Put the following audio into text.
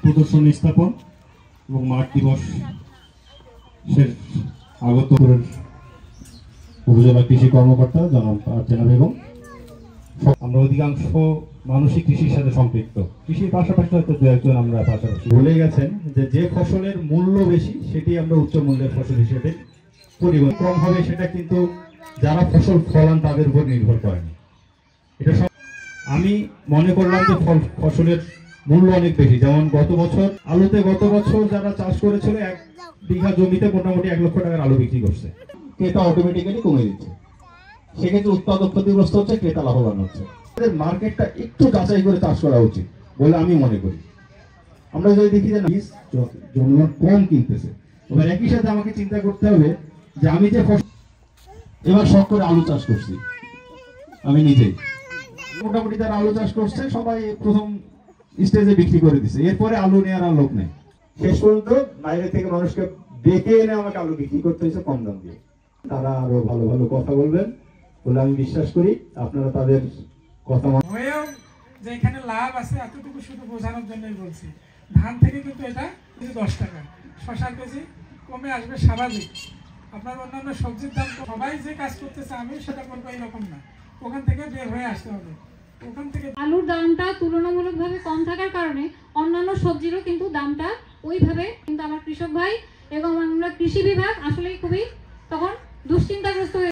প্রদর্শনী স্থাপন এবং মাঠ দিবসের আগত উপজেলা কৃষি কর্মকর্তা জনাব আর্চনা বেগম। আমরা অধিকাংশ মানুষই কৃষির সাথে সম্পৃক্ত, কৃষির পাশাপাশি হয়তো দু একজন আমরা পাশাপাশি ভুলে গেছেন যে ফসলের মূল্য বেশি সেটি আমরা উচ্চ মূল্যের ফসল হিসেবে পরিবহন কম হবে, সেটা কিন্তু যারা ফসল ফলান তাদের উপর নির্ভর করেনি। এটা আমি মনে করলাম যে ফসলের মূল্য অনেক বেশি। যেমন গত বছর যারা চাষ করেছিল 1 বিঘা জমিতে মোটামুটি 1 লক্ষ টাকার আলু বিক্রি করছে, ক্রেতা অটোমেটিক্যালি কমে দিচ্ছে। সেক্ষেত্রে উৎপাদক ক্ষতিগ্রস্ত হচ্ছে, ক্রেতা লাভবান হচ্ছে। মার্কেটটা একটু যাচাই করে চাষ করা উচিত বলে আমি মনে করি। আমরা যদি দেখি যে জনগণ কম কিনতেছে, এবার একই সাথে আমাকে চিন্তা করতে হবে যে আমি যে এবার শখ করে আলু চাষ করছি, আমি নিজেই মোটামুটি যারা আলু চাষ করছে সবাই প্রথম স্টেজে বিক্রি করে দিচ্ছে, এরপরে আলু নেওয়ার আর লোক নেই। শেষ পর্যন্ত বাইরে থেকে মানুষকে ডেকে এনে আমাকে আলু বিক্রি করতে হয়েছে কম দাম দিয়ে। তারা আরো ভালো ভালো কথা বলবেন বলে আমি বিশ্বাস করি। আপনারা তাদের কথা হয়েও যে এখানে লাভ আছে এতটুকু শুধু বোঝানোর জন্যই বলছি। ধান থেকে কিন্তু এটা 10 টাকা, শশার কেজি কমে আসবে স্বাভাবিক। আপনার অন্যান্য সবজির দাম সবাই যে কাজ করতেছে আমি সেটা করবো এরকম না, ওখান থেকে বের হয়ে আসতে হবে। ওখান থেকে আলুর দামটা তুলনামূলকভাবে কম থাকার কারণে অন্যান্য সবজিরও কিন্তু দামটা ওইভাবে, কিন্তু আমার কৃষক ভাই এবং আমরা কৃষি বিভাগ আসলে খুবই